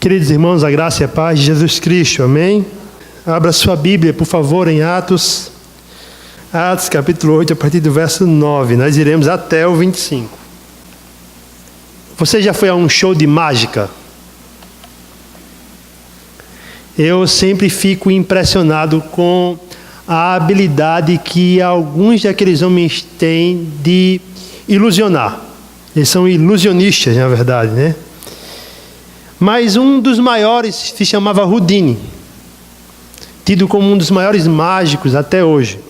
Queridos irmãos, a graça e a paz de Jesus Cristo, amém? Abra sua Bíblia, por favor, em Atos capítulo 8, a partir do verso 9. Nós iremos até o 25. Você já foi a um show de mágica? Eu sempre fico impressionado com a habilidade que alguns daqueles homens têm de ilusionar. Eles são ilusionistas, na verdade, né? Mas um dos maiores se chamava Houdini, tido como um dos maiores mágicos até hoje.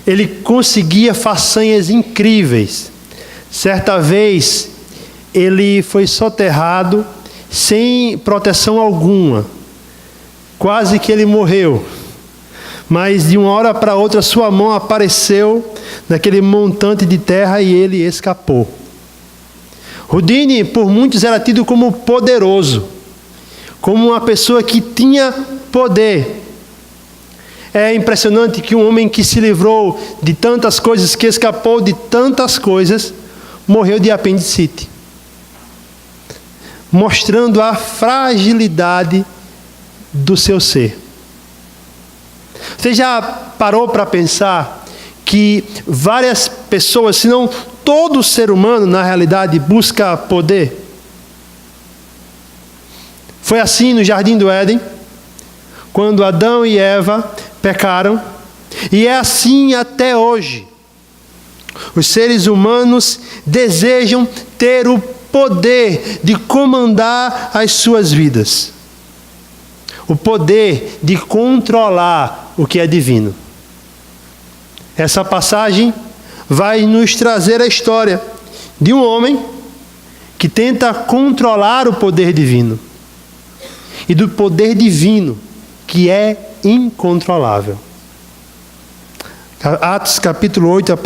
Ele conseguia façanhas incríveis. Certa vez, ele foi soterrado sem proteção alguma. Quase que ele morreu. Mas de uma hora para outra, sua mão apareceu naquele montante de terra e ele escapou. Houdini, por muitos, era tido como poderoso, como uma pessoa que tinha poder. É impressionante que um homem que se livrou de tantas coisas, que escapou de tantas coisas, morreu de apendicite, mostrando a fragilidade do seu ser. Você já parou para pensar que várias pessoas, se não todo ser humano, na realidade, busca poder? Foi assim no Jardim do Éden, quando Adão e Eva pecaram, e é assim até hoje. Os seres humanos desejam ter o poder de comandar as suas vidas, o poder de controlar o que é divino. Essa passagem vai nos trazer a história de um homem que tenta controlar o poder divino e do poder divino que é incontrolável. Atos capítulo 8, a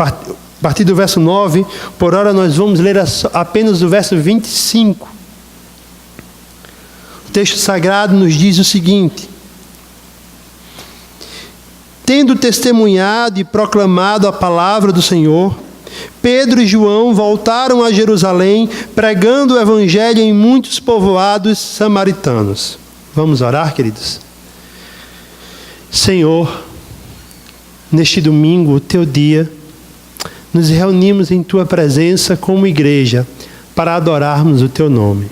partir do verso 9, por hora nós vamos ler apenas o verso 25. O texto sagrado nos diz o seguinte: tendo testemunhado e proclamado a palavra do Senhor, Pedro e João voltaram a Jerusalém, pregando o evangelho em muitos povoados samaritanos. Vamos orar, queridos? Senhor, neste domingo, o teu dia, nos reunimos em tua presença como igreja para adorarmos o teu nome.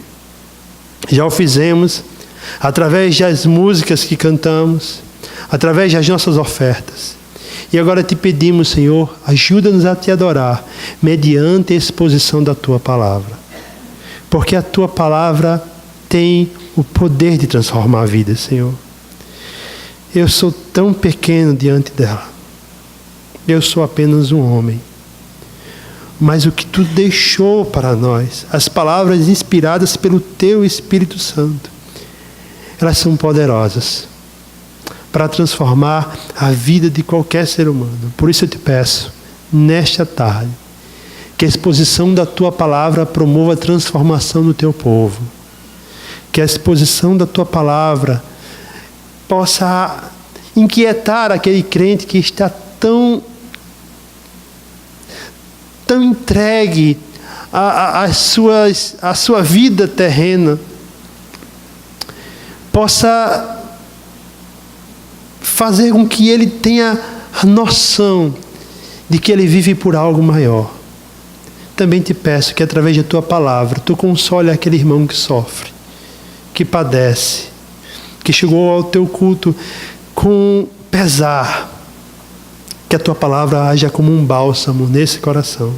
Já o fizemos através das músicas que cantamos, através das nossas ofertas. E agora te pedimos, Senhor, ajuda-nos a te adorar mediante a exposição da tua palavra. Porque a tua palavra tem o poder de transformar a vida, Senhor. Eu sou tão pequeno diante dela. Eu sou apenas um homem. Mas o que tu deixou para nós, as palavras inspiradas pelo teu Espírito Santo, elas são poderosas para transformar a vida de qualquer ser humano. Por isso eu te peço, nesta tarde, que a exposição da tua palavra promova a transformação do teu povo. Que a exposição da tua palavra possa inquietar aquele crente que está tão entregue à sua vida terrena, possa fazer com que ele tenha a noção de que ele vive por algo maior. Também te peço que através da tua palavra, tu console aquele irmão que sofre, que padece, que chegou ao teu culto com pesar, que a tua palavra haja como um bálsamo nesse coração.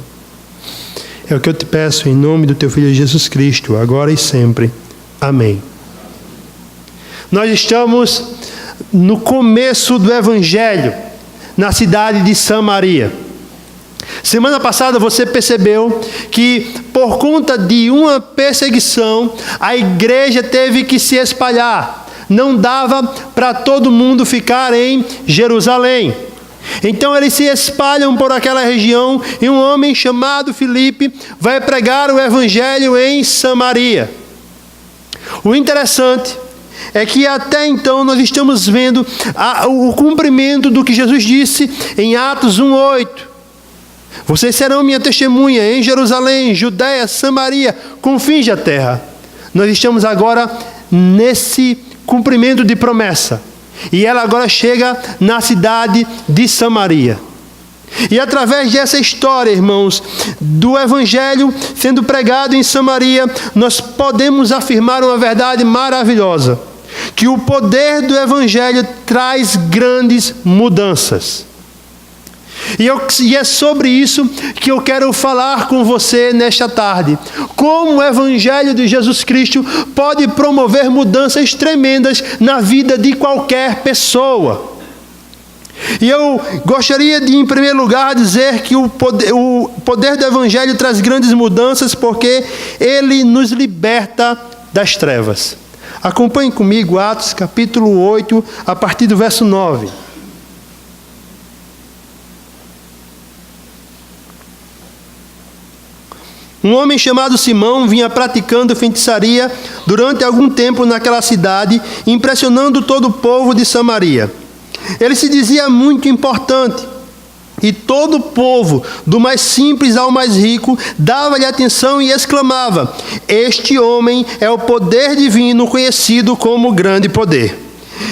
É o que eu te peço em nome do teu Filho Jesus Cristo, agora e sempre. Amém. Nós estamos no começo do Evangelho, na cidade de Samaria. Semana passada você percebeu que por conta de uma perseguição, a igreja teve que se espalhar. Não dava para todo mundo ficar em Jerusalém. Então eles se espalham por aquela região e um homem chamado Filipe vai pregar o Evangelho em Samaria. O interessante é que até então nós estamos vendo o cumprimento do que Jesus disse em Atos 1:8. Vocês serão minha testemunha em Jerusalém, Judeia, Samaria, confins da terra. Nós estamos agora nesse cumprimento de promessa. E ela agora chega na cidade de Samaria. E através dessa história, irmãos, do Evangelho sendo pregado em Samaria, nós podemos afirmar uma verdade maravilhosa: que o poder do Evangelho traz grandes mudanças. E é sobre isso que eu quero falar com você nesta tarde. Como o Evangelho de Jesus Cristo pode promover mudanças tremendas na vida de qualquer pessoa. E eu gostaria de, em primeiro lugar, dizer que o poder do Evangelho traz grandes mudanças porque ele nos liberta das trevas. Acompanhe comigo Atos capítulo 8, a partir do verso 9. Um homem chamado Simão vinha praticando feitiçaria durante algum tempo naquela cidade, impressionando todo o povo de Samaria. Ele se dizia muito importante, e todo o povo, do mais simples ao mais rico, dava-lhe atenção e exclamava: este homem é o poder divino conhecido como grande poder.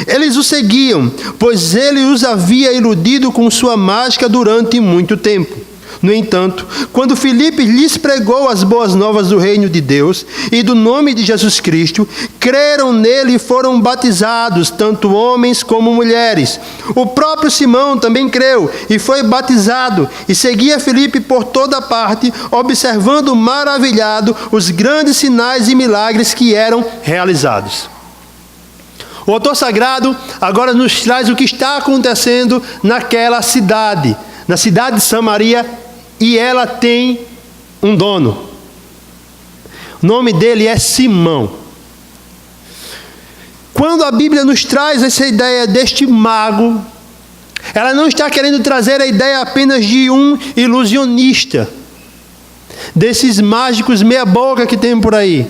Eles o seguiam, pois ele os havia iludido com sua mágica durante muito tempo. No entanto, quando Filipe lhes pregou as boas novas do reino de Deus e do nome de Jesus Cristo, creram nele e foram batizados, tanto homens como mulheres. O próprio Simão também creu e foi batizado, e seguia Filipe por toda parte, observando maravilhado os grandes sinais e milagres que eram realizados. O autor sagrado agora nos traz o que está acontecendo naquela cidade, na cidade de Samaria, e ela tem um dono. O nome dele é Simão. Quando a Bíblia nos traz essa ideia deste mago, ela não está querendo trazer a ideia apenas de um ilusionista, desses mágicos meia boca que tem por aí,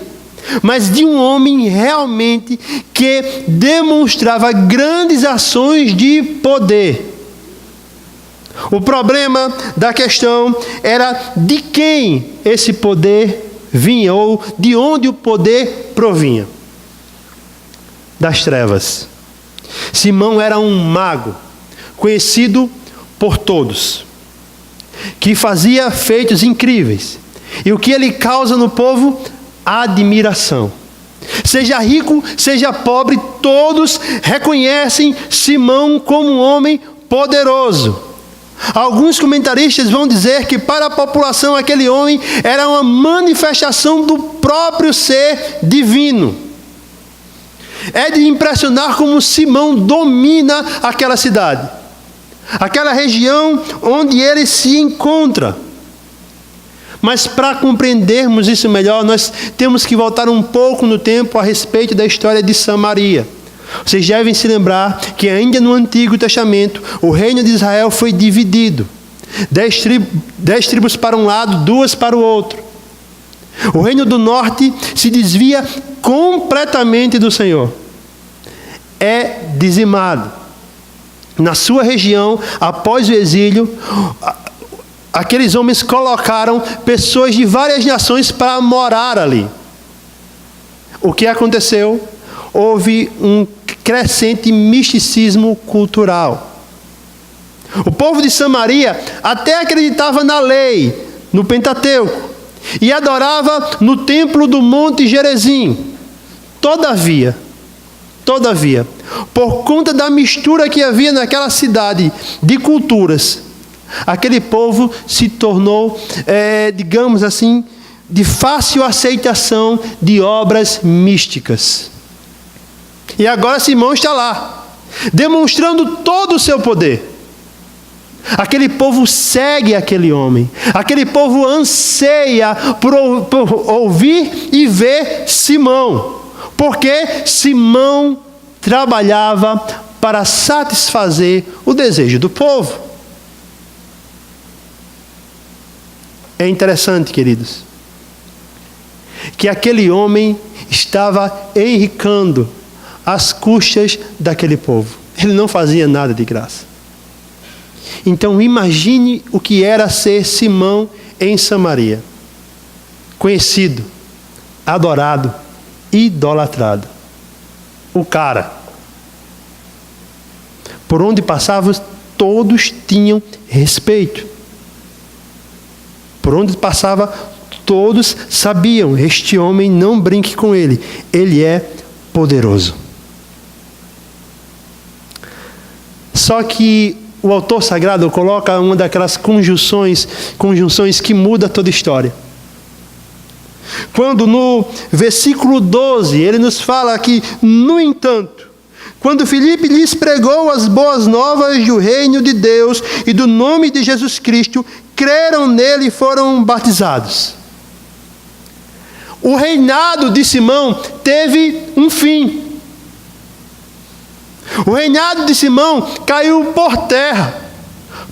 mas de um homem realmente que demonstrava grandes ações de poder. O problema da questão era de quem esse poder vinha, ou de onde o poder provinha. Das trevas. Simão era um mago, conhecido por todos, que fazia feitos incríveis. E o que ele causa no povo? Admiração. Seja rico, seja pobre, todos reconhecem Simão como um homem poderoso. Alguns comentaristas vão dizer que para a população aquele homem era uma manifestação do próprio ser divino. É de impressionar como Simão domina aquela cidade, aquela região onde ele se encontra. Mas para compreendermos isso melhor, nós temos que voltar um pouco no tempo a respeito da história de Samaria. Vocês devem se lembrar que ainda no Antigo Testamento, o reino de Israel foi dividido. 10 tribos para um lado, 2 para o outro. O reino do norte se desvia completamente do Senhor. É dizimado. Na sua região, após o exílio, aqueles homens colocaram pessoas de várias nações para morar ali. O que aconteceu? Houve um crescente misticismo cultural. O povo de Samaria até acreditava na lei, no Pentateuco, e adorava no templo do Monte Gerizim. Todavia, por conta da mistura que havia naquela cidade de culturas, aquele povo se tornou, digamos assim, de fácil aceitação de obras místicas. E agora Simão está lá, demonstrando todo o seu poder. Aquele povo segue aquele homem. Aquele povo anseia por ouvir e ver Simão. Porque Simão trabalhava para satisfazer o desejo do povo. É interessante, queridos, que aquele homem estava enricando às custas daquele povo. Ele não fazia nada de graça. Então imagine o que era ser Simão em Samaria. Conhecido, adorado, idolatrado. O cara. Por onde passava, todos tinham respeito. Por onde passava, todos sabiam: este homem, não brinque com ele, ele é poderoso. Só que o autor sagrado coloca uma daquelas conjunções que muda toda a história. Quando no versículo 12, ele nos fala que, no entanto, quando Filipe lhes pregou as boas novas do reino de Deus e do nome de Jesus Cristo, creram nele e foram batizados. O reinado de Simão teve um fim. O reinado de Simão caiu por terra.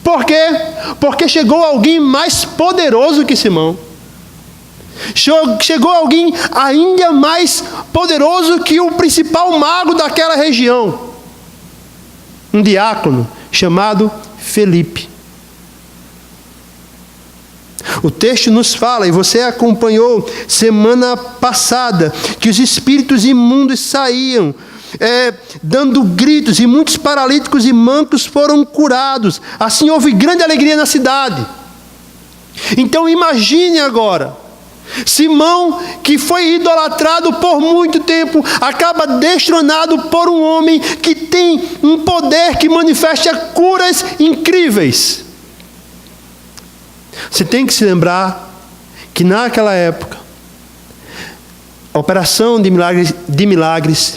Por quê? Porque chegou alguém mais poderoso que Simão. Chegou alguém ainda mais poderoso que o principal mago daquela região. Um diácono chamado Felipe. O texto nos fala, e você acompanhou semana passada, que os espíritos imundos saíam, dando gritos, e muitos paralíticos e mancos foram curados. Assim houve grande alegria na cidade. Então imagine agora, Simão, que foi idolatrado por muito tempo, acaba destronado por um homem que tem um poder que manifesta curas incríveis. Você tem que se lembrar que naquela época, a operação de milagres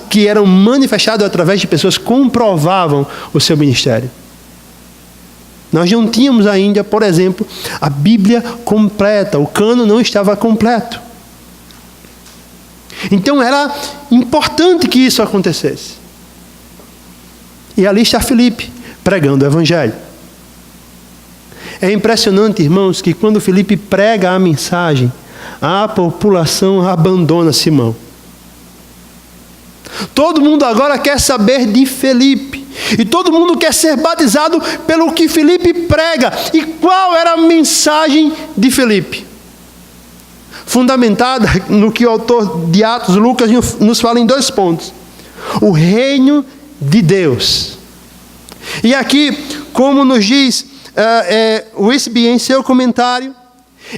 que eram manifestados através de pessoas, comprovavam o seu ministério. Nós não tínhamos ainda, por exemplo, a Bíblia completa, o cânon não estava completo. Então era importante que isso acontecesse. E ali está Filipe, pregando o Evangelho. É impressionante, irmãos, que quando Filipe prega a mensagem, a população abandona Simão. Todo mundo agora quer saber de Filipe. E todo mundo quer ser batizado pelo que Filipe prega. E qual era a mensagem de Filipe? Fundamentada no que o autor de Atos, Lucas, nos fala em 2 pontos. O reino de Deus. E aqui, como nos diz Wisby em seu comentário,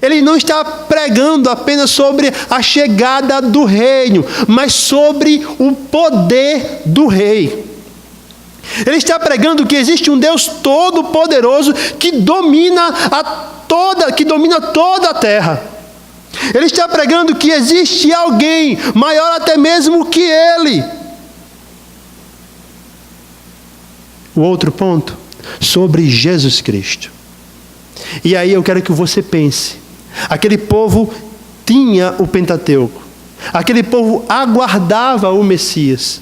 ele não está pregando apenas sobre a chegada do reino, mas sobre o poder do rei. Ele está pregando que existe um Deus todo-poderoso que domina toda a terra. Ele está pregando que existe alguém maior até mesmo que ele. O outro ponto, sobre Jesus Cristo. E aí eu quero que você pense. Aquele povo tinha o Pentateuco. Aquele povo aguardava o Messias.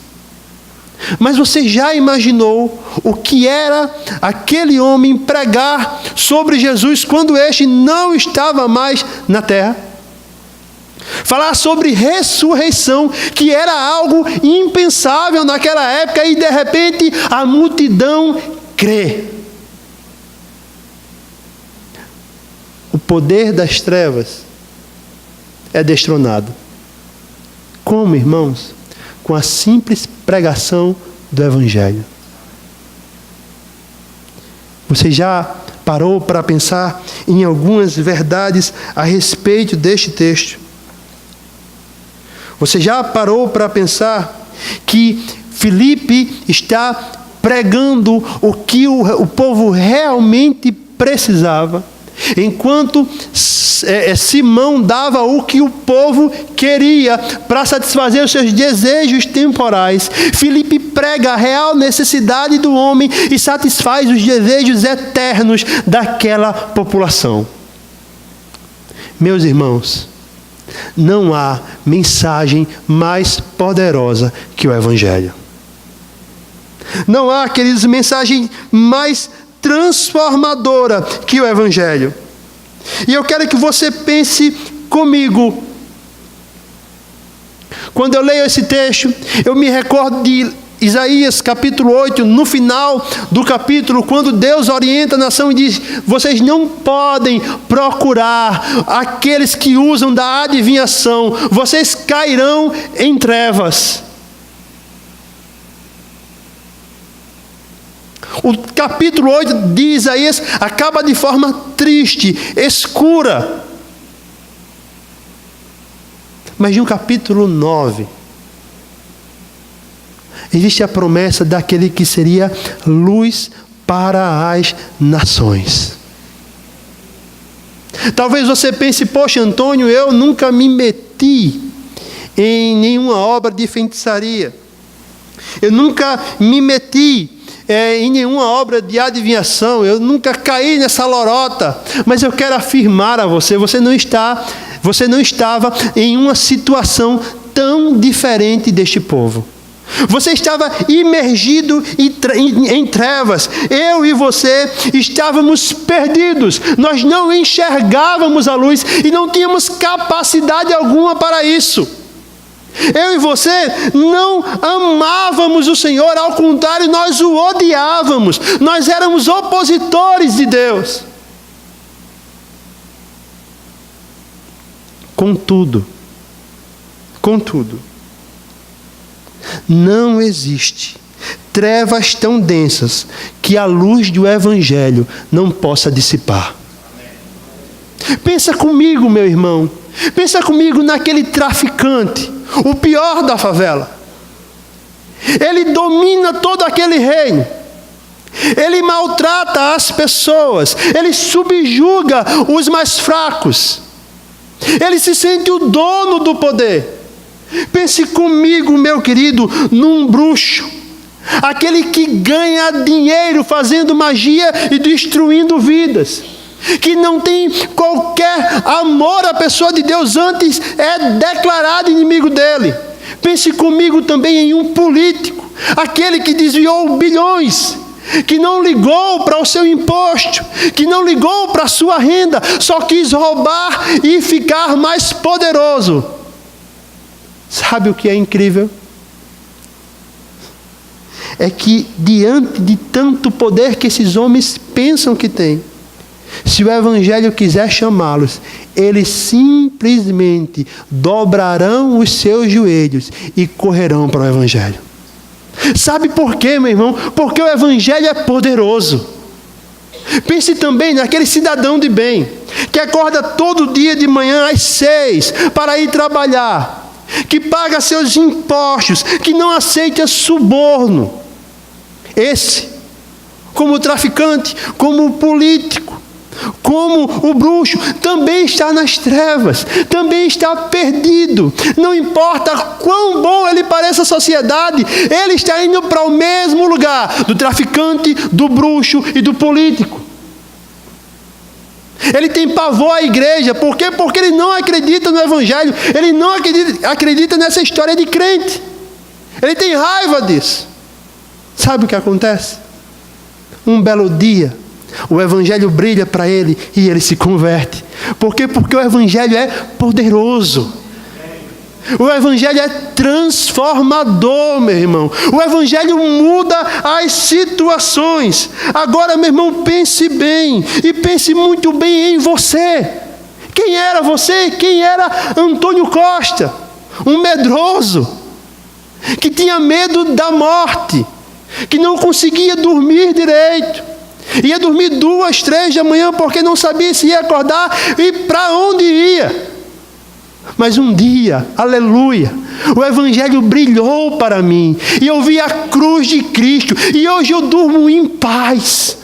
Mas você já imaginou o que era aquele homem pregar sobre Jesus quando este não estava mais na terra? Falar sobre ressurreição, que era algo impensável naquela época, e de repente a multidão crê. O poder das trevas é destronado. Como, irmãos? Com a simples pregação do Evangelho. Você já parou para pensar em algumas verdades a respeito deste texto? Você já parou para pensar que Filipe está pregando o que o povo realmente precisava, enquanto Simão dava o que o povo queria para satisfazer os seus desejos temporais? Filipe prega a real necessidade do homem e satisfaz os desejos eternos daquela população. Meus irmãos, não há mensagem mais poderosa que o Evangelho. Não há, queridos, mensagem mais transformadora que o Evangelho. E eu quero que você pense comigo. Quando eu leio esse texto, eu me recordo de Isaías capítulo 8, no final do capítulo, quando Deus orienta a nação e diz: vocês não podem procurar aqueles que usam da adivinhação, vocês cairão em trevas. O capítulo 8 de Isaías acaba de forma triste, escura. Mas no capítulo 9, existe a promessa daquele que seria luz para as nações. Talvez você pense: poxa, Antônio, eu nunca me meti em nenhuma obra de feitiçaria. Eu nunca me meti em nenhuma obra de adivinhação. Eu nunca caí nessa lorota. Mas eu quero afirmar a você, você não estava em uma situação tão diferente deste povo. Você estava imergido em trevas. Eu e você estávamos perdidos. Nós não enxergávamos a luz e não tínhamos capacidade alguma para isso. Eu e você não amávamos o Senhor, ao contrário, nós o odiávamos. Nós éramos opositores de Deus. Contudo, não existe trevas tão densas que a luz do Evangelho não possa dissipar. Pensa comigo, meu irmão. Pensa comigo naquele traficante, o pior da favela. Ele domina todo aquele reino. Ele maltrata as pessoas. Ele subjuga os mais fracos. Ele se sente o dono do poder. Pense comigo, meu querido, num bruxo. Aquele que ganha dinheiro fazendo magia e destruindo vidas. Que não tem qualquer amor à pessoa de Deus, antes é declarado inimigo dele. Pense comigo também em um político. Aquele que desviou bilhões. Que não ligou para o seu imposto, que não ligou para a sua renda, só quis roubar e ficar mais poderoso. Sabe o que é incrível? É que diante de tanto poder que esses homens pensam que têm, se o Evangelho quiser chamá-los, eles simplesmente dobrarão os seus joelhos e correrão para o Evangelho. Sabe por quê, meu irmão? Porque o Evangelho é poderoso. Pense também naquele cidadão de bem, que acorda todo dia de manhã às 6 para ir trabalhar, que paga seus impostos, que não aceita suborno. Esse, como traficante, como político, como o bruxo, também está nas trevas, também está perdido. Não importa quão bom ele pareça à sociedade, ele está indo para o mesmo lugar do traficante, do bruxo e do político. Ele tem pavor à igreja. Por quê? Porque ele não acredita no Evangelho. Ele não acredita nessa história de crente. Ele tem raiva disso. Sabe o que acontece? Um belo dia, o Evangelho brilha para ele e ele se converte. Por quê? Porque o Evangelho é poderoso. O Evangelho é transformador, meu irmão. O Evangelho muda as situações. Agora, meu irmão, pense bem. E pense muito bem em você. Quem era você? Quem era Antônio Costa? Um medroso, que tinha medo da morte, que não conseguia dormir direito. Ia dormir 2, 3 da manhã porque não sabia se ia acordar e para onde ia. Mas um dia, aleluia, o Evangelho brilhou para mim e eu vi a cruz de Cristo e hoje eu durmo em paz.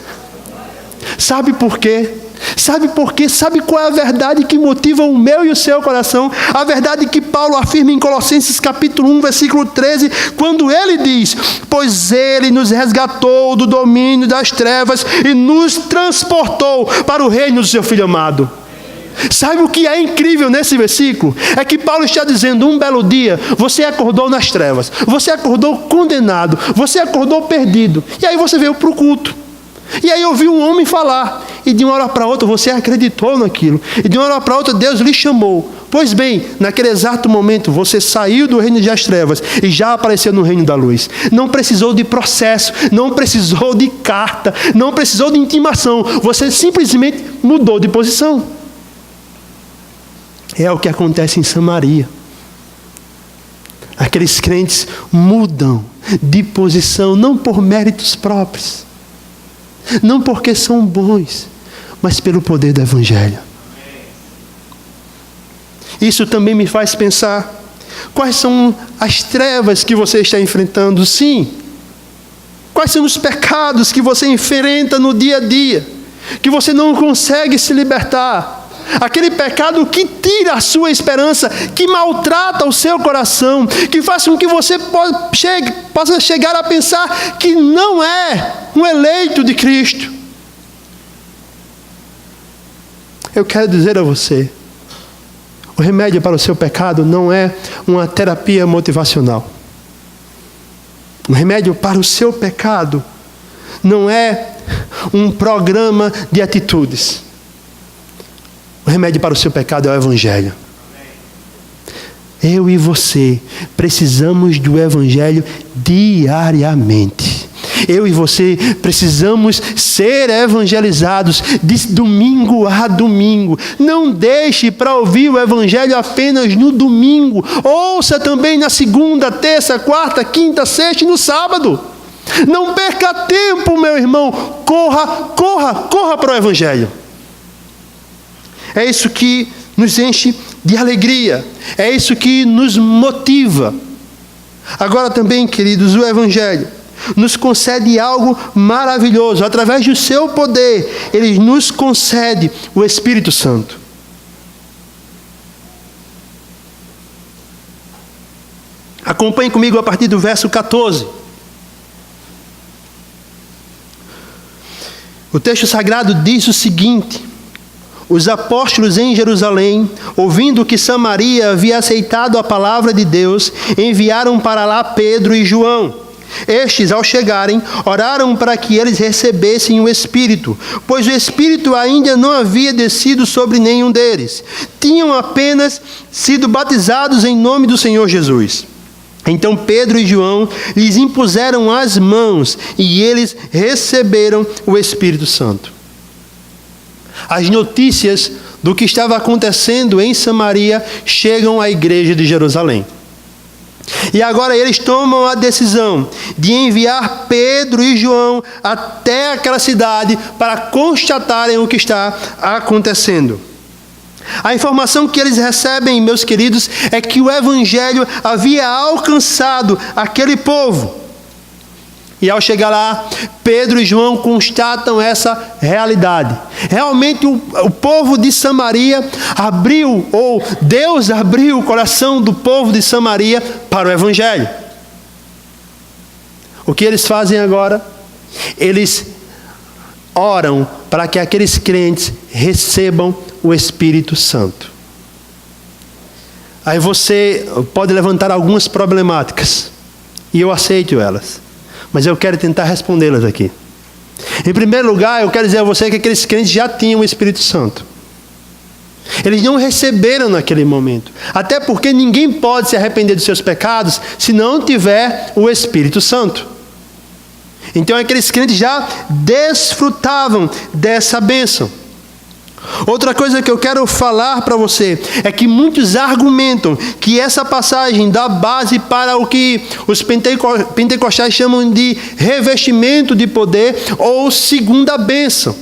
Sabe por quê? Sabe por quê? Sabe qual é a verdade que motiva o meu e o seu coração? A verdade que Paulo afirma em Colossenses capítulo 1, versículo 13, quando ele diz: pois ele nos resgatou do domínio das trevas e nos transportou para o reino do seu Filho amado. Sabe o que é incrível nesse versículo? É que Paulo está dizendo: um belo dia, você acordou nas trevas, você acordou condenado, você acordou perdido, e aí você veio para o culto, e aí ouviu um homem falar, e de uma hora para outra você acreditou naquilo, e de uma hora para outra Deus lhe chamou Pois bem, naquele exato momento, você saiu do reino das trevas e já apareceu no reino da luz. Não precisou de processo, não precisou de carta, não precisou de intimação. Você simplesmente mudou de posição. É o que acontece em Samaria. Aqueles crentes mudam de posição, não por méritos próprios, não porque são bons, mas pelo poder do Evangelho. Isso também me faz pensar, quais são as trevas que você está enfrentando? Sim. Quais são os pecados que você enfrenta no dia a dia, que você não consegue se libertar? Aquele pecado que tira a sua esperança, que maltrata o seu coração, que faz com que você possa chegar a pensar que não é um eleito de Cristo. Eu quero dizer a você, o remédio para o seu pecado não é uma terapia motivacional. O remédio para o seu pecado não é um programa de atitudes. O remédio para o seu pecado é o Evangelho. Eu e você precisamos do Evangelho diariamente. Eu e você precisamos ser evangelizados de domingo a domingo. Não deixe para ouvir o Evangelho apenas no domingo. Ouça também na segunda, terça, quarta, quinta, sexta e no sábado. Não perca tempo, meu irmão. Corra para o Evangelho. É isso que nos enche de alegria. É isso que nos motiva. Agora também, queridos, o Evangelho nos concede algo maravilhoso. Através do seu poder, Ele nos concede o Espírito Santo. Acompanhe comigo a partir do verso 14. O texto sagrado diz o seguinte: os apóstolos em Jerusalém, ouvindo que Samaria havia aceitado a palavra de Deus, enviaram para lá Pedro e João. Estes, ao chegarem, oraram para que eles recebessem o Espírito, pois o Espírito ainda não havia descido sobre nenhum deles. Tinham apenas sido batizados em nome do Senhor Jesus. Então Pedro e João lhes impuseram as mãos e eles receberam o Espírito Santo. As notícias do que estava acontecendo em Samaria chegam à igreja de Jerusalém. E agora eles tomam a decisão de enviar Pedro e João até aquela cidade para constatarem o que está acontecendo. A informação que eles recebem, meus queridos, é que o Evangelho havia alcançado aquele povo. E ao chegar lá, Pedro e João constatam essa realidade. Realmente o povo de Samaria Deus abriu o coração do povo de Samaria para o Evangelho. O que eles fazem agora? Eles oram para que aqueles crentes recebam o Espírito Santo. Aí você pode levantar algumas problemáticas, e eu aceito elas. Mas eu quero tentar respondê-las aqui. Em primeiro lugar, eu quero dizer a você que aqueles crentes já tinham o Espírito Santo. Eles não receberam naquele momento. Até porque ninguém pode se arrepender dos seus pecados se não tiver o Espírito Santo. Então aqueles crentes já desfrutavam dessa bênção. Outra coisa que eu quero falar para você é que muitos argumentam que essa passagem dá base para o que os pentecostais chamam de revestimento de poder ou segunda bênção,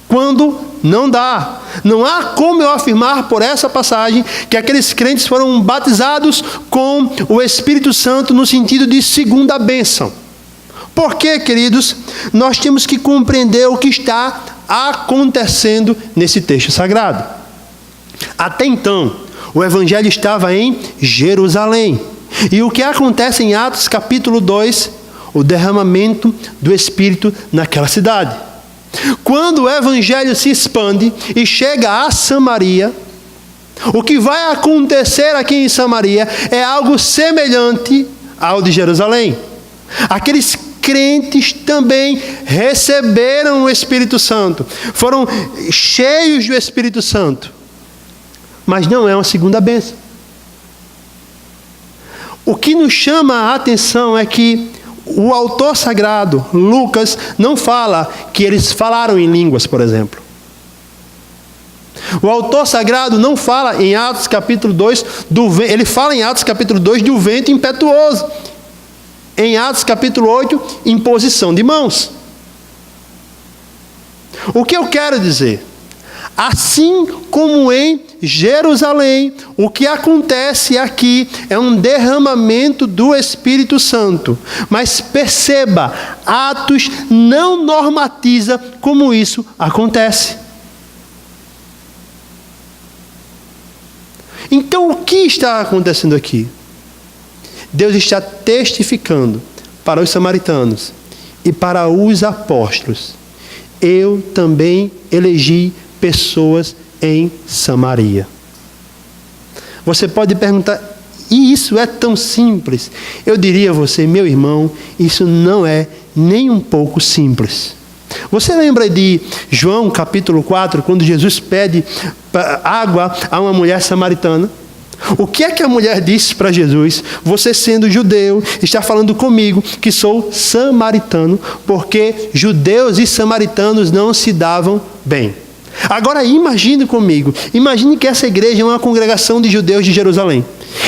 quando não dá. Não há como eu afirmar por essa passagem que aqueles crentes foram batizados com o Espírito Santo no sentido de segunda bênção. Por quê, queridos? Nós temos que compreender o que está acontecendo nesse texto sagrado. Até então, o Evangelho estava em Jerusalém. E o que acontece em Atos capítulo 2? O derramamento do Espírito naquela cidade. Quando o Evangelho se expande e chega a Samaria, o que vai acontecer aqui em Samaria é algo semelhante ao de Jerusalém. Aqueles crentes também receberam o Espírito Santo, foram cheios do Espírito Santo. mas não é uma segunda bênção. O que nos chama a atenção é que o autor sagrado, Lucas, não fala que eles falaram em línguas, por exemplo. O autor sagrado não fala em Atos capítulo 2, ele fala em Atos capítulo 2 do vento impetuoso. Em Atos capítulo 8, imposição de mãos. O que eu quero dizer? Assim como em Jerusalém, o que acontece aqui é um derramamento do Espírito Santo. Mas perceba, Atos não normatiza como isso acontece. Então, o que está acontecendo aqui? Deus está testificando para os samaritanos e para os apóstolos. Eu também elegi pessoas em Samaria. Você pode perguntar, e isso é tão simples? Eu diria a você, meu irmão, isso não é nem um pouco simples. Você lembra de João capítulo 4, quando Jesus pede água a uma mulher samaritana? O que é que a mulher disse para Jesus? Você sendo judeu, está falando comigo que sou samaritano, porque judeus e samaritanos não se davam bem. Agora imagine comigo, imagine que essa igreja é uma congregação de judeus de Jerusalém.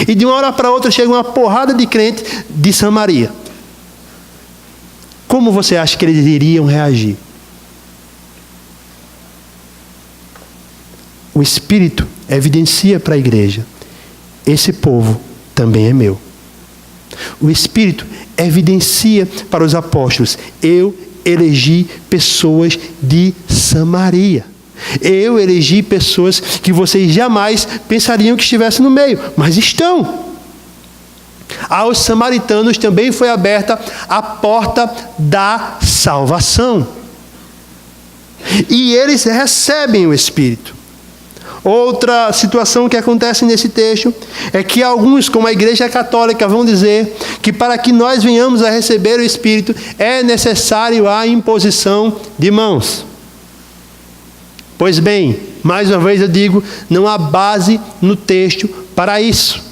E de uma hora para outra chega uma porrada de crentes de Samaria. Como você acha que eles iriam reagir? O Espírito evidencia para a igreja: esse povo também é meu. O Espírito evidencia para os apóstolos: eu elegi pessoas de Samaria. Eu elegi pessoas que vocês jamais pensariam que estivessem no meio, mas estão. Aos samaritanos também foi aberta a porta da salvação. E eles recebem o Espírito. Outra situação que acontece nesse texto é que alguns, como a Igreja Católica, vão dizer que para que nós venhamos a receber o Espírito é necessário a imposição de mãos. Pois bem, mais uma vez eu digo, não há base no texto para isso.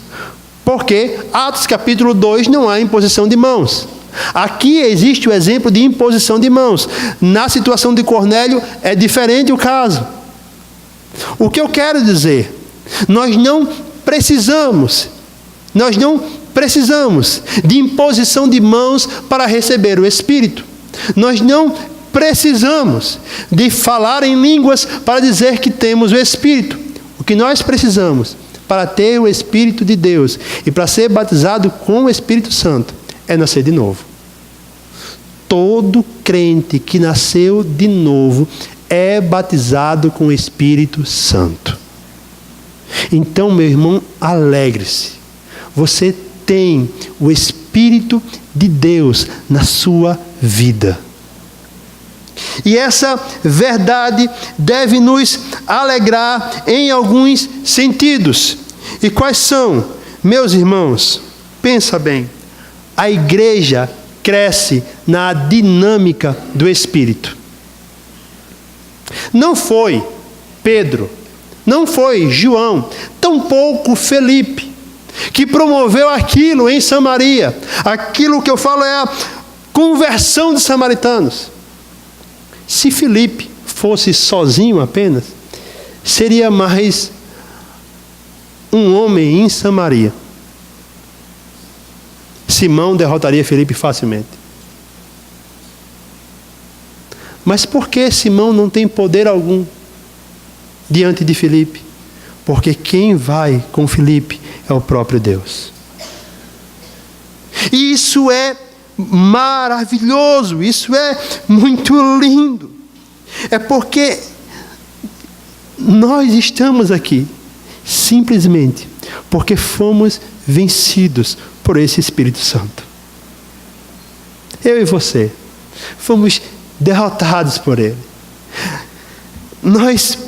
Porque Atos capítulo 2 não há imposição de mãos. Aqui existe o exemplo de imposição de mãos. Na situação de Cornélio é diferente o caso. O que eu quero dizer? Nós não precisamos de imposição de mãos para receber o Espírito. Nós não precisamos de falar em línguas para dizer que temos o Espírito. O que nós precisamos para ter o Espírito de Deus e para ser batizado com o Espírito Santo é nascer de novo. Todo crente que nasceu de novo é batizado com o Espírito Santo. Então, meu irmão, alegre-se. Você tem o Espírito de Deus na sua vida. E essa verdade deve nos alegrar em alguns sentidos. E quais são? Meus irmãos, pensa bem. A igreja cresce na dinâmica do Espírito. Não foi Pedro, não foi João, tampouco Felipe, que promoveu aquilo em Samaria. Aquilo que eu falo é a conversão de samaritanos. Se Felipe fosse sozinho apenas, seria mais um homem em Samaria. Simão derrotaria Felipe facilmente. Mas por que Simão não tem poder algum diante de Felipe? Porque quem vai com Felipe é o próprio Deus. E isso é maravilhoso, isso é muito lindo. É porque nós estamos aqui simplesmente porque fomos vencidos por esse Espírito Santo. Eu e você fomos derrotados por ele. Nós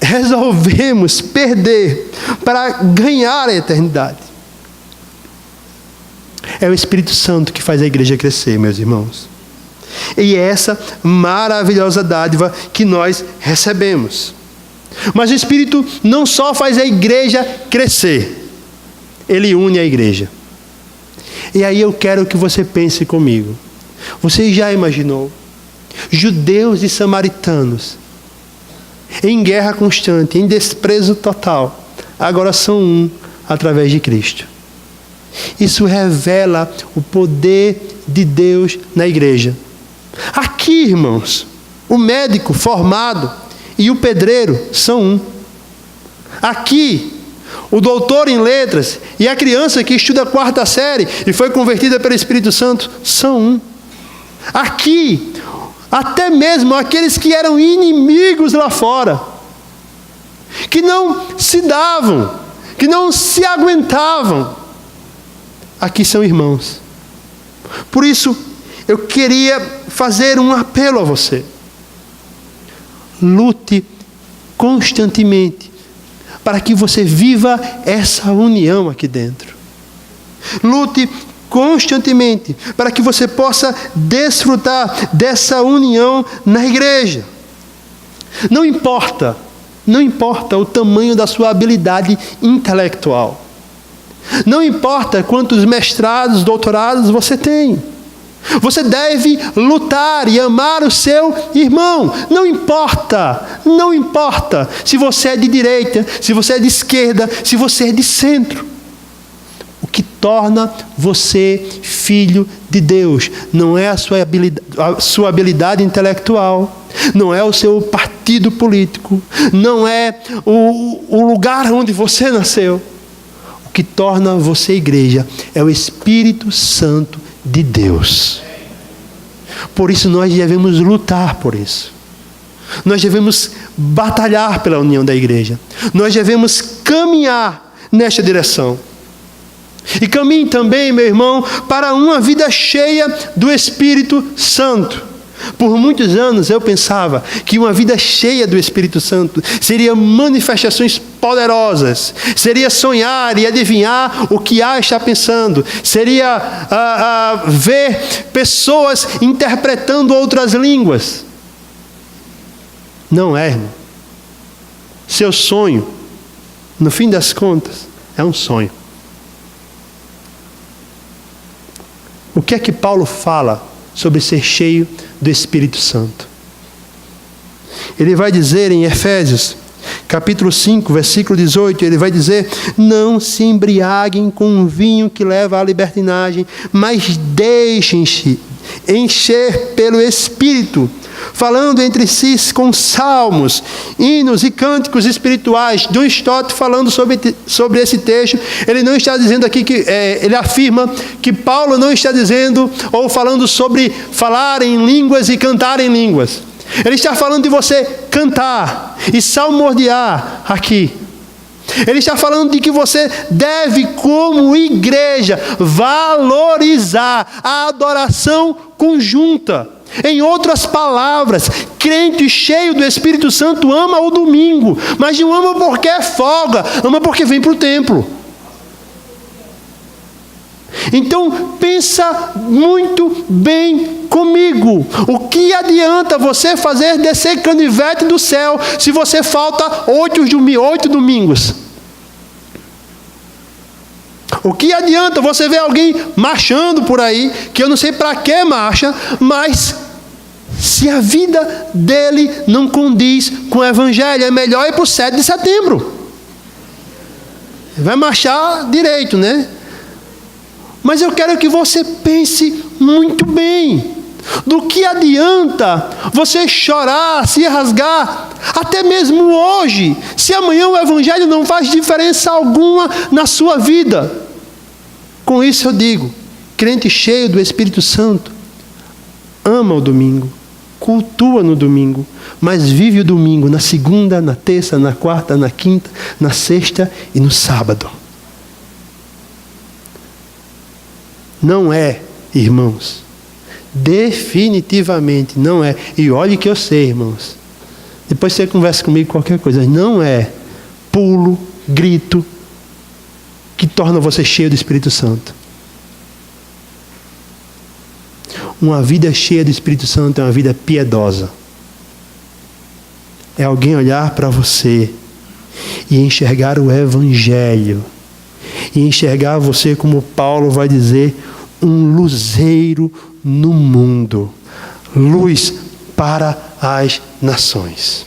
resolvemos perder para ganhar a eternidade. É o Espírito Santo que faz a igreja crescer, meus irmãos. E é essa maravilhosa dádiva que nós recebemos. Mas o Espírito não só faz a igreja crescer, ele une a igreja. E aí eu quero que você pense comigo. Você já imaginou judeus e samaritanos em guerra constante, em desprezo total, agora são um através de Cristo? Isso revela o poder de Deus na igreja. Aqui, irmãos, o médico formado e o pedreiro são um. Aqui, o doutor em letras e a criança que estuda a 4ª série e foi convertida pelo Espírito Santo são um. Aqui, até mesmo aqueles que eram inimigos lá fora, que não se davam, que não se aguentavam, aqui são irmãos. Por isso, eu queria fazer um apelo a você. Lute constantemente para que você viva essa união aqui dentro. Lute constantemente para que você possa desfrutar dessa união na igreja. Não importa o tamanho da sua habilidade intelectual. Não importa quantos mestrados, doutorados você tem. Você deve lutar e amar o seu irmão. Não importa se você é de direita, se você é de esquerda, se você é de centro. O que torna você filho de Deus não é a sua habilidade intelectual, não é o seu partido político, não é o lugar onde você nasceu. O que torna você igreja é o Espírito Santo de Deus. Por isso nós devemos lutar por isso. Nós devemos batalhar pela união da igreja. Nós devemos caminhar nesta direção. E caminhe também, meu irmão, para uma vida cheia do Espírito Santo. Por muitos anos eu pensava que uma vida cheia do Espírito Santo seria manifestações poderosas, seria sonhar e adivinhar o que A está pensando, seria ver pessoas interpretando outras línguas. Não é, irmão. Seu sonho, no fim das contas, é um sonho. O que é que Paulo fala sobre ser cheio do Espírito Santo? Ele vai dizer em Efésios, capítulo 5, versículo 18, ele vai dizer: não se embriaguem com o vinho que leva à libertinagem, mas deixem-se encher pelo Espírito, falando entre si com salmos, hinos e cânticos espirituais. John Stott, falando sobre esse texto, ele não está dizendo aqui que ele afirma que Paulo não está dizendo ou falando sobre falar em línguas e cantar em línguas. Ele está falando de você cantar e salmodiar aqui. Ele está falando de que você deve, como igreja, valorizar a adoração conjunta. Em outras palavras, crente cheio do Espírito Santo ama o domingo, mas não ama porque é folga, ama porque vem para o templo. Então, pensa muito bem comigo. O que adianta você fazer descer canivete do céu se você falta 8 domingos? O que adianta você ver alguém marchando por aí, que eu não sei para que marcha, mas se a vida dele não condiz com o Evangelho, é melhor ir para o 7 de setembro. Vai marchar direito, né? Mas eu quero que você pense muito bem. Do que adianta você chorar, se rasgar, até mesmo hoje, se amanhã o Evangelho não faz diferença alguma na sua vida? Com isso eu digo, crente cheio do Espírito Santo ama o domingo, cultua no domingo, mas vive o domingo na segunda, na terça, na quarta, na quinta, na sexta e no sábado. Não é, irmãos, definitivamente não é. E olhe que eu sei, irmãos, depois você conversa comigo qualquer coisa, não é pulo, grito, que torna você cheio do Espírito Santo. Uma vida cheia do Espírito Santo é uma vida piedosa. é alguém olhar para você e enxergar o Evangelho. E enxergar você, como Paulo vai dizer, um luzeiro no mundo. Luz para as nações.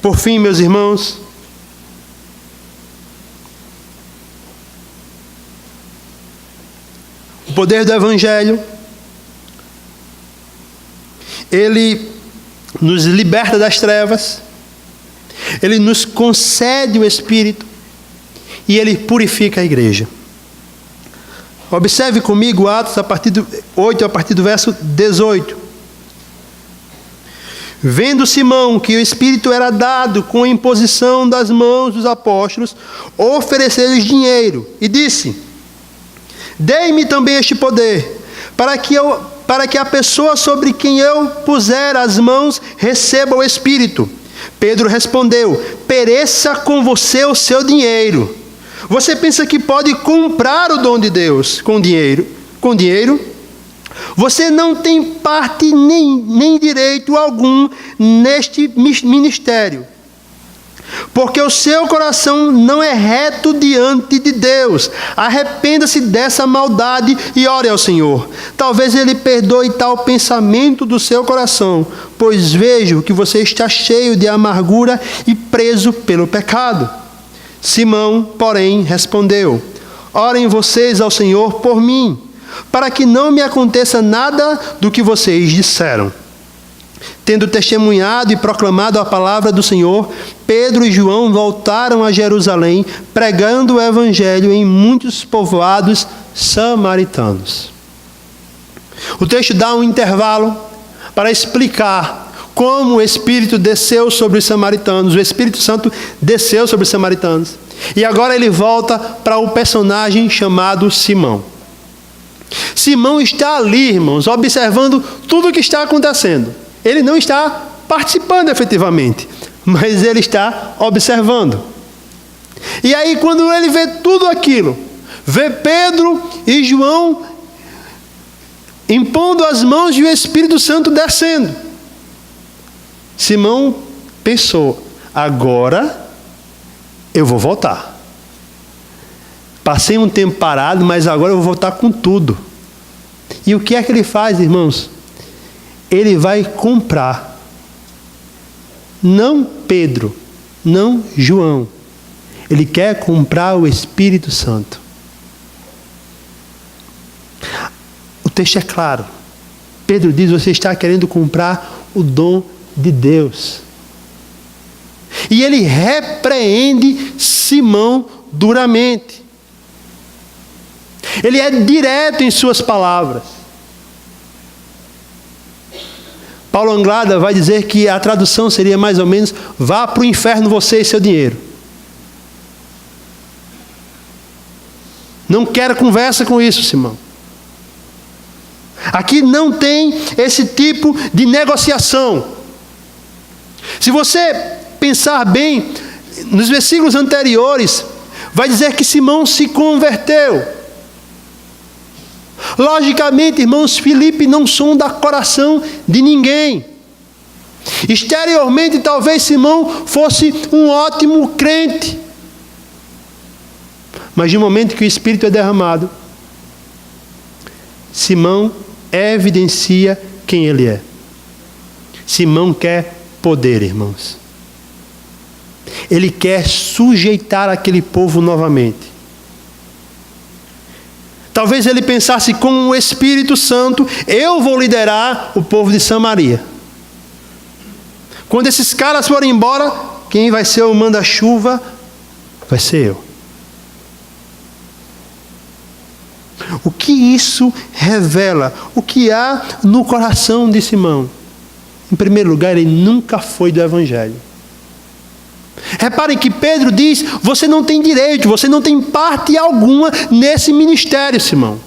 Por fim, meus irmãos, o poder do Evangelho, ele nos liberta das trevas, ele nos concede o Espírito e ele purifica a igreja. Observe comigo Atos a partir do 8, a partir do verso 18. Vendo Simão que o Espírito era dado com a imposição das mãos dos apóstolos, ofereceu-lhes dinheiro e disse: dei-me também este poder, para que a pessoa sobre quem eu puser as mãos receba o Espírito. Pedro respondeu: pereça com você o seu dinheiro. Você pensa que pode comprar o dom de Deus com dinheiro? Você não tem parte nem direito algum neste ministério, porque o seu coração não é reto diante de Deus. Arrependa-se dessa maldade e ore ao Senhor. Talvez Ele perdoe tal pensamento do seu coração, pois vejo que você está cheio de amargura e preso pelo pecado. Simão, porém, respondeu: orem vocês ao Senhor por mim, para que não me aconteça nada do que vocês disseram. Tendo testemunhado e proclamado a palavra do Senhor, Pedro e João voltaram a Jerusalém, pregando o Evangelho em muitos povoados samaritanos. O texto dá um intervalo para explicar como o Espírito desceu sobre os samaritanos, o Espírito Santo desceu sobre os samaritanos. E agora ele volta para o personagem chamado Simão. Simão está ali, irmãos, observando tudo o que está acontecendo. Ele não está participando efetivamente, mas ele está observando. E aí, quando ele vê tudo aquilo, vê Pedro e João impondo as mãos e o Espírito Santo descendo, Simão pensou: agora eu vou voltar. Passei um tempo parado, mas agora eu vou voltar com tudo. E o que é que ele faz, irmãos? Ele vai comprar. Não Pedro, não João. Ele quer comprar o Espírito Santo. O texto é claro. Pedro diz: você está querendo comprar o dom de Deus. E ele repreende Simão duramente. Ele é direto em suas palavras. Paulo Anglada vai dizer que a tradução seria mais ou menos: vá para o inferno você e seu dinheiro. Não quero conversa com isso, Simão. Aqui não tem esse tipo de negociação. Se você pensar bem, nos versículos anteriores, vai dizer que Simão se converteu. Logicamente, irmãos, Filipe não sonda o coração de ninguém. Exteriormente, talvez Simão fosse um ótimo crente. Mas no momento que o Espírito é derramado, Simão evidencia quem ele é. Simão quer poder, irmãos. Ele quer sujeitar aquele povo novamente. Talvez ele pensasse: com o Espírito Santo, eu vou liderar o povo de Samaria. Quando esses caras forem embora, quem vai ser o manda-chuva vai ser eu. O que isso revela? O que há no coração de Simão? Em primeiro lugar, ele nunca foi do Evangelho. Reparem que Pedro diz: você não tem direito, você não tem parte alguma nesse ministério, Simão.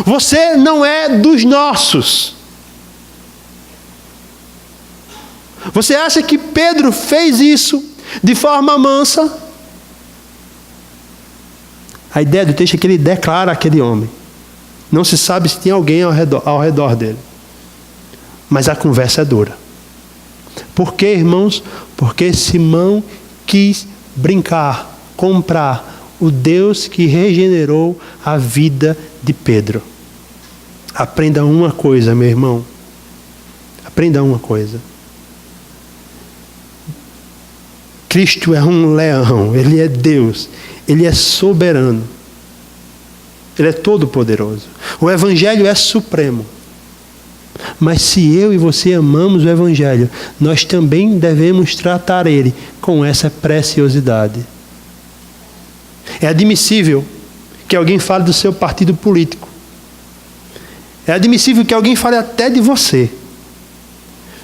Você não é dos nossos. Você acha que Pedro fez isso de forma mansa? A ideia do texto é que ele declara aquele homem. Não se sabe se tem alguém ao redor dele. Mas a conversa é dura. Por quê, irmãos? Porque Simão quis brincar, comprar o Deus que regenerou a vida de Pedro. Aprenda uma coisa, meu irmão. Aprenda uma coisa. Cristo é um leão, Ele é Deus, Ele é soberano, Ele é todo-poderoso. O Evangelho é supremo. Mas se eu e você amamos o Evangelho, nós também devemos tratar ele com essa preciosidade. É admissível que alguém fale do seu partido político. É admissível que alguém fale até de você.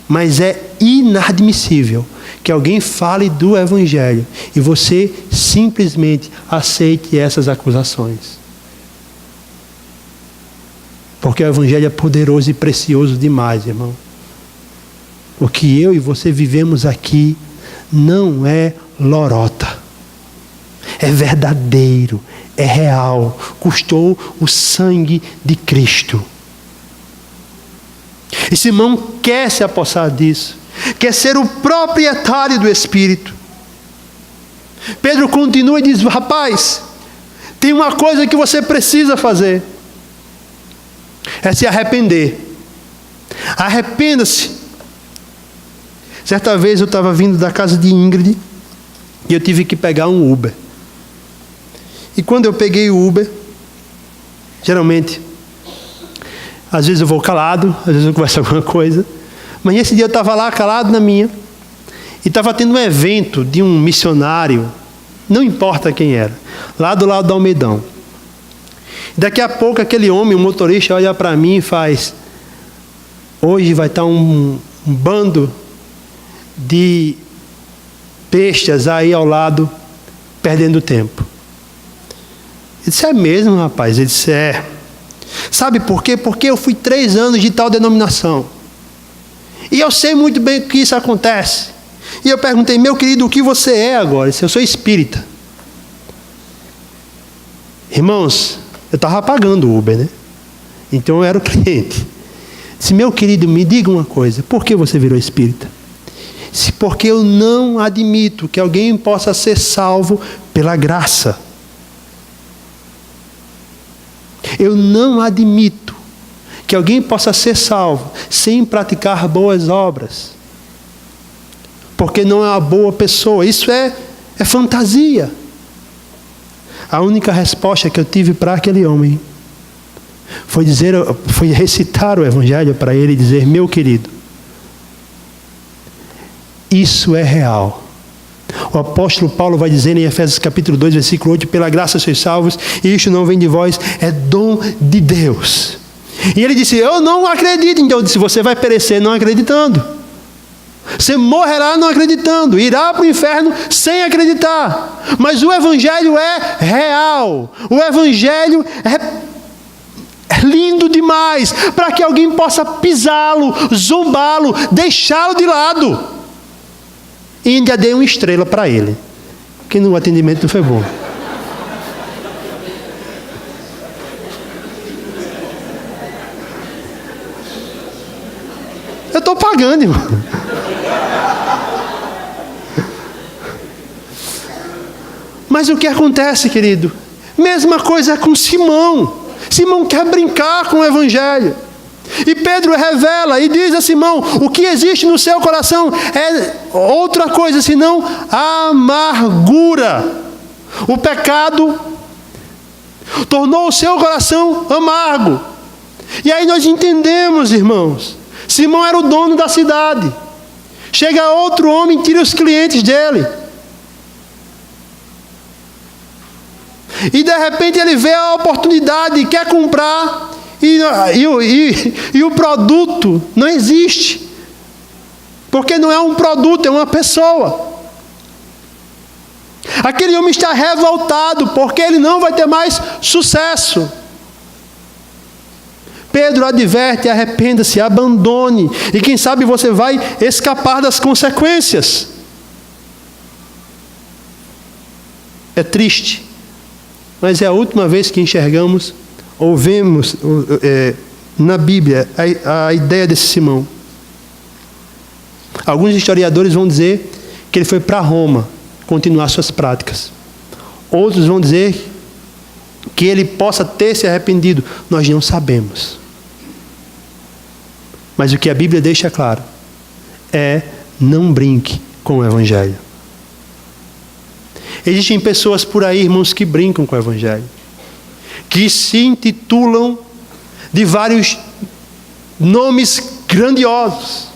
Mas é inadmissível que alguém fale do Evangelho e você simplesmente aceite essas acusações. Porque o Evangelho é poderoso e precioso demais, irmão. O que eu e você vivemos aqui não é lorota. É verdadeiro, é real. Custou o sangue de Cristo. E Simão quer se apossar disso. Quer ser o proprietário do Espírito. Pedro continua e diz: rapaz, tem uma coisa que você precisa fazer. É se arrepender. Arrependa-se. Certa vez eu estava vindo da casa de Ingrid e eu tive que pegar um Uber. E quando eu peguei o Uber, geralmente, às vezes eu vou calado, às vezes eu converso alguma coisa, mas nesse dia eu estava lá calado na minha, e estava tendo um evento de um missionário, não importa quem era, lá do lado do Almeidão. Daqui a pouco aquele homem, o motorista, olha para mim e faz: hoje vai estar um bando de bestas aí ao lado, perdendo tempo. Eu disse: é mesmo, rapaz? Ele disse: é. Sabe por quê? Porque eu fui 3 anos de tal denominação. E eu sei muito bem que isso acontece. E eu perguntei: meu querido, o que você é agora? Ele disse: eu sou espírita. Irmãos, eu estava pagando o Uber, né? Então eu era o cliente. Disse: meu querido, me diga uma coisa. Por que você virou espírita? Disse: porque eu não admito que alguém possa ser salvo pela graça. Eu não admito que alguém possa ser salvo sem praticar boas obras. Porque não é uma boa pessoa. Isso é fantasia. A única resposta que eu tive para aquele homem foi recitar o Evangelho para ele e dizer: meu querido, isso é real. O apóstolo Paulo vai dizer em Efésios capítulo 2, versículo 8: pela graça sois salvos, e isto não vem de vós, é dom de Deus. E ele disse: eu não acredito. Então eu disse: você vai perecer não acreditando. Você morrerá não acreditando, irá para o inferno sem acreditar. Mas o Evangelho é real. O Evangelho é lindo demais para que alguém possa pisá-lo, zombá-lo, deixá-lo de lado. E ainda dei 1 estrela para ele, que no atendimento não foi bom. Eu estou pagando, irmão. Mas o que acontece, querido? Mesma coisa com Simão. Simão quer brincar com o Evangelho. E Pedro revela e diz a Simão: o que existe no seu coração é outra coisa senão amargura. O pecado tornou o seu coração amargo. E aí nós entendemos, irmãos, Simão era o dono da cidade. Chega outro homem e tira os clientes dele. E de repente ele vê a oportunidade e quer comprar, e o produto não existe. Porque não é um produto, é uma pessoa. Aquele homem está revoltado porque ele não vai ter mais sucesso. Pedro adverte: arrependa-se, abandone, e quem sabe você vai escapar das consequências. É triste, mas é a última vez que enxergamos ou vemos na Bíblia a ideia desse Simão. Alguns historiadores vão dizer que ele foi para Roma continuar suas práticas. Outros vão dizer que ele possa ter se arrependido. Nós não sabemos. Mas o que a Bíblia deixa claro é: não brinque com o Evangelho. Existem pessoas por aí, irmãos, que brincam com o Evangelho, que se intitulam de vários nomes grandiosos,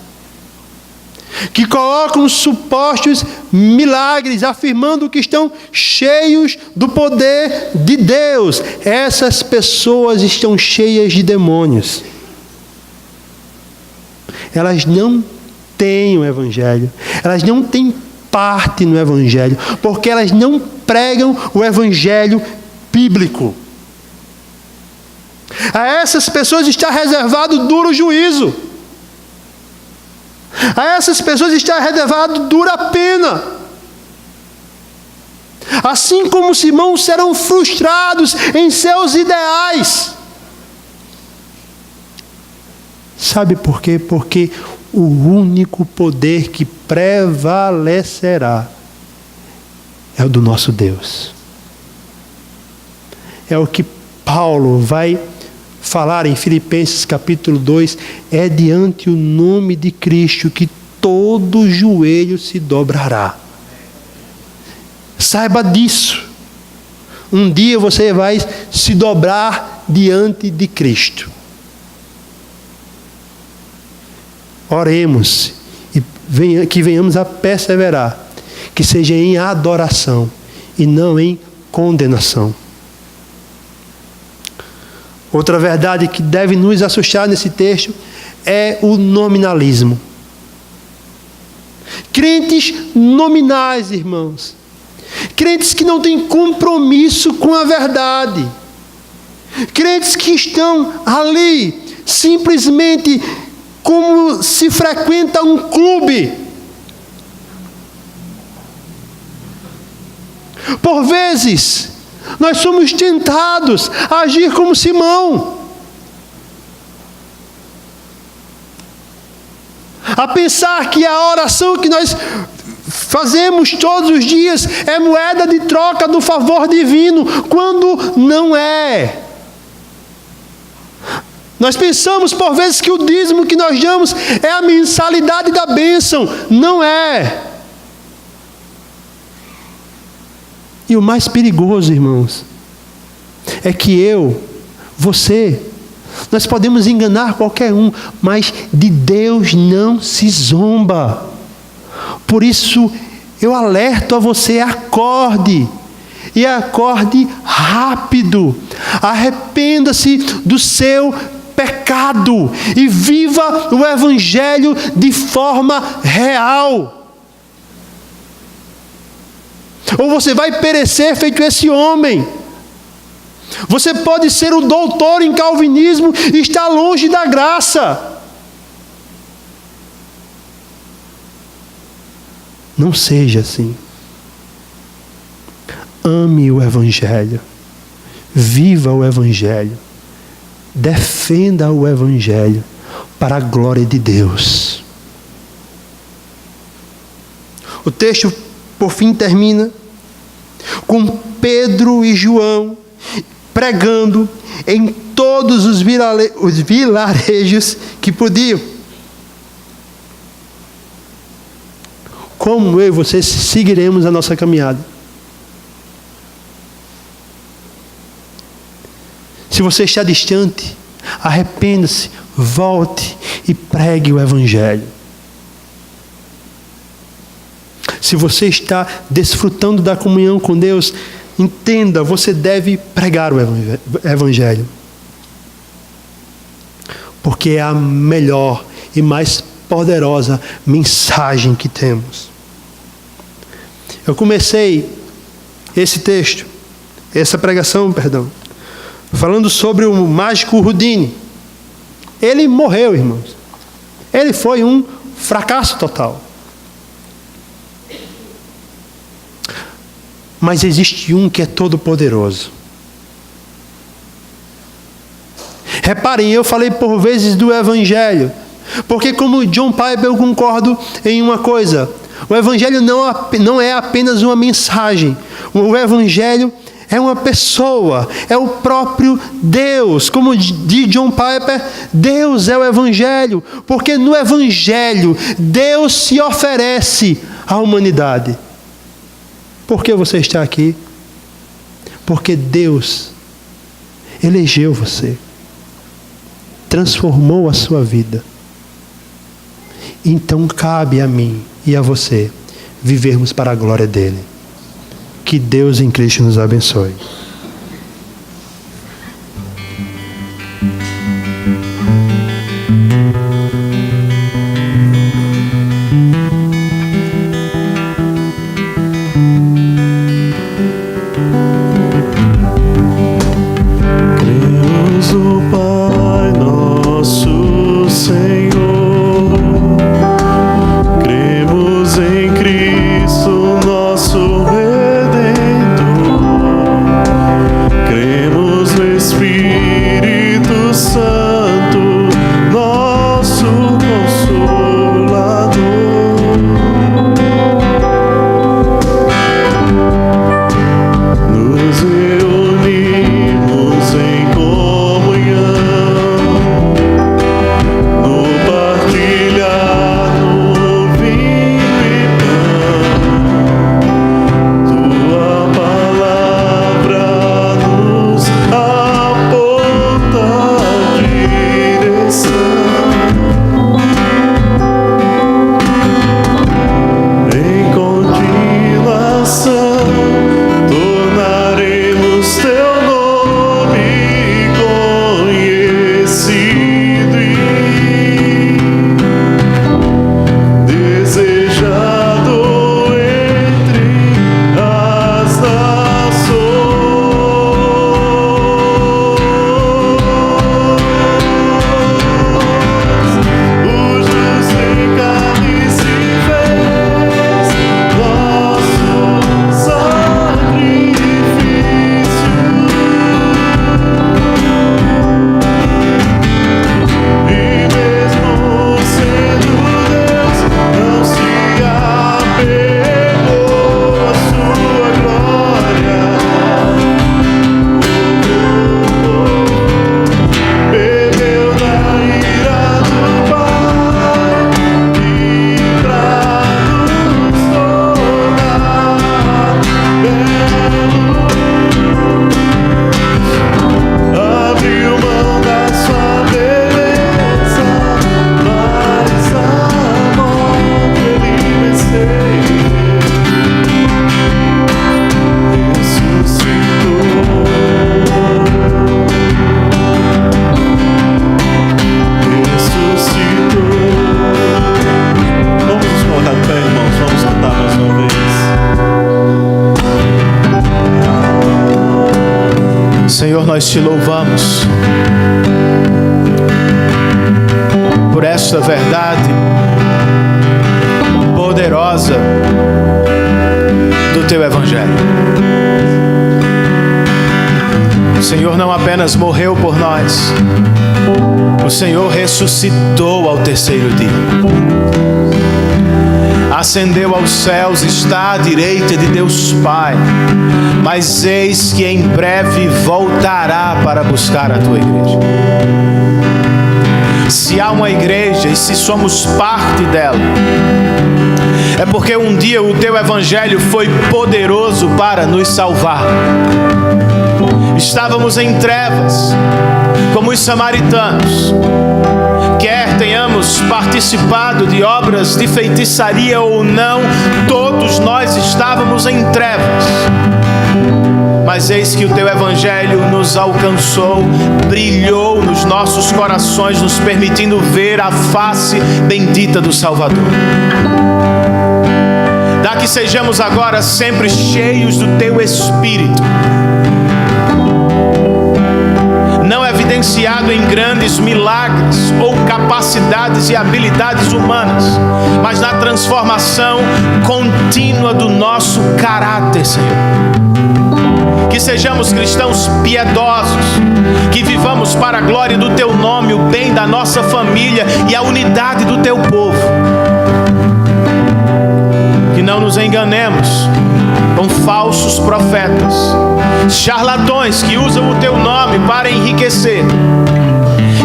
que colocam supostos milagres, afirmando que estão cheios do poder de Deus. Essas pessoas estão cheias de demônios. Elas não têm o Evangelho, elas não têm parte no Evangelho, porque elas não pregam o Evangelho bíblico. A essas pessoas está reservado duro juízo. A essas pessoas está reservado dura pena. Assim como os irmãos serão frustrados em seus ideais. Sabe por quê? Porque o único poder que prevalecerá é o do nosso Deus. É o que Paulo vai falar em Filipenses capítulo 2, é diante o nome de Cristo que todo joelho se dobrará. Saiba disso. Um dia você vai se dobrar diante de Cristo. Oremos e que venhamos a perseverar, que seja em adoração e não em condenação. Outra verdade que deve nos assustar nesse texto é o nominalismo. Crentes nominais, irmãos. Crentes que não têm compromisso com a verdade. Crentes que estão ali simplesmente como se frequenta um clube. Por vezes, nós somos tentados a agir como Simão, a pensar que a oração que nós fazemos todos os dias é moeda de troca do favor divino, quando não é. Nós pensamos por vezes que o dízimo que nós damos é a mensalidade da bênção. Não é. E o mais perigoso, irmãos, é que você, nós podemos enganar qualquer um, mas de Deus não se zomba. Por isso, eu alerto a você: acorde. E acorde rápido. Arrependa-se do seu pecado e viva o Evangelho de forma real. Ou você vai perecer feito esse homem. Você pode ser o doutor em calvinismo e estar longe da graça. Não seja assim. Ame o Evangelho. Viva o Evangelho. Defenda o Evangelho para a glória de Deus. O texto, por fim, termina com Pedro e João pregando em todos os vilarejos que podiam. Como eu e você seguiremos a nossa caminhada? Se você está distante, arrependa-se, volte e pregue o Evangelho. Se você está desfrutando da comunhão com Deus, entenda, você deve pregar o Evangelho. Porque é a melhor e mais poderosa mensagem que temos. Eu comecei essa pregação, falando sobre o mágico Houdini. Ele morreu, irmãos. Ele foi um fracasso total. Mas existe um que é todo poderoso. Reparem, eu falei por vezes do Evangelho, Porque como John Piper, eu concordo em uma coisa: o Evangelho não é apenas uma mensagem. O Evangelho é uma pessoa, é o próprio Deus. Como diz John Piper, Deus é o Evangelho, porque no Evangelho Deus se oferece à humanidade. Por que você está aqui? Porque Deus elegeu você, transformou a sua vida. Então cabe a mim e a você vivermos para a glória dele. Que Deus em Cristo nos abençoe. Cremos no Pai nosso Senhor, cremos em Cristo nosso Redentor, cremos no Espírito Santo, nosso Consolador. Nos reunimos em comunhão, no partilhar do vinho e pão. Tua palavra nos aponta a direção. Em continuação, tornaremos teu nome conhecido e desejado entre as nações. O justo em carne se fez nosso sacrifício. E mesmo sendo Deus, não se apegou à sua glória. Bebeu da ira do Pai e pra nos tornar belos, abriu mão da sua beleza, mas a morte ele venceu, ressuscitou. Vamos nos colocar de pé, irmãos, vamos cantar mais uma vez. Senhor, nós te louvamos por esta verdade poderosa do teu Evangelho. O Senhor não apenas morreu por nós, o Senhor ressuscitou ao terceiro dia, ascendeu aos céus, está à direita de Deus Pai, mas eis que em breve voltará para buscar a tua igreja. Se há uma igreja e se somos parte dela, é porque um dia o teu Evangelho foi poderoso para nos salvar. Estávamos em trevas, como os samaritanos. Quer tenhamos participado de obras de feitiçaria ou não, todos nós estávamos em trevas. Mas eis que o teu Evangelho nos alcançou, brilhou nos nossos corações, nos permitindo ver a face bendita do Salvador. Dá que sejamos agora sempre cheios do teu Espírito, não evidenciado em grandes milagres ou capacidades e habilidades humanas, mas na transformação contínua do nosso caráter, Senhor. que sejamos cristãos piedosos, que vivamos para a glória do Teu nome, o bem da nossa família e a unidade do Teu povo. Que não nos enganemos com falsos profetas, charlatões que usam o Teu nome para enriquecer,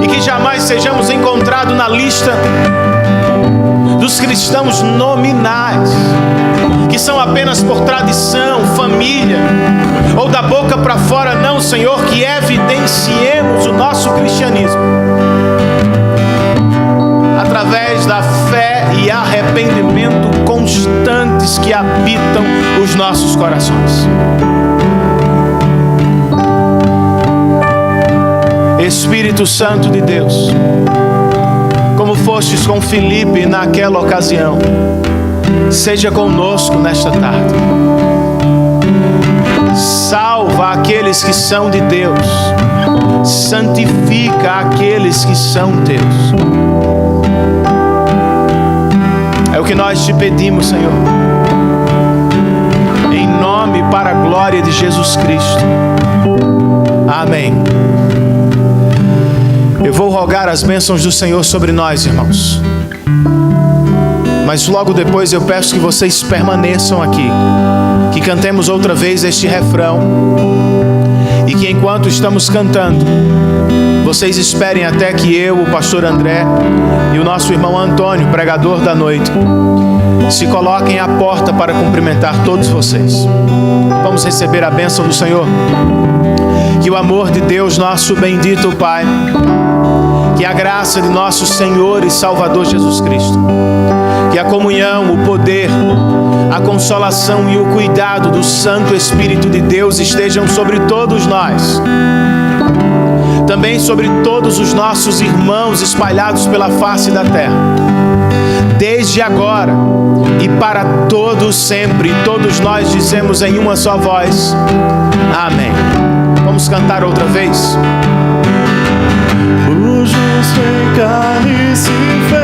e que jamais sejamos encontrados na lista dos cristãos nominais, que são apenas por tradição, família, ou da boca para fora. Não, Senhor, que evidenciemos o nosso cristianismo através da fé e arrependimento constantes que habitam os nossos corações. Espírito Santo de Deus, como fostes com Filipe naquela ocasião, seja conosco nesta tarde. Salva aqueles que são de Deus, santifica aqueles que são teus. É o que nós te pedimos, Senhor, em nome e para a glória de Jesus Cristo. Amém. Eu vou rogar as bênçãos do Senhor sobre nós, irmãos. Mas logo depois eu peço que vocês permaneçam aqui, que cantemos outra vez este refrão, e que enquanto estamos cantando, vocês esperem até que eu, o pastor André e o nosso irmão Antônio, pregador da noite, se coloquem à porta para cumprimentar todos vocês. Vamos receber a bênção do Senhor. Que o amor de Deus, nosso bendito Pai, que a graça de nosso Senhor e Salvador Jesus Cristo, que a comunhão, o poder, a consolação e o cuidado do Santo Espírito de Deus estejam sobre todos nós, também sobre todos os nossos irmãos espalhados pela face da terra, desde agora e para todos sempre. Todos nós dizemos em uma só voz: amém. Vamos cantar outra vez. O justo em carne se fez.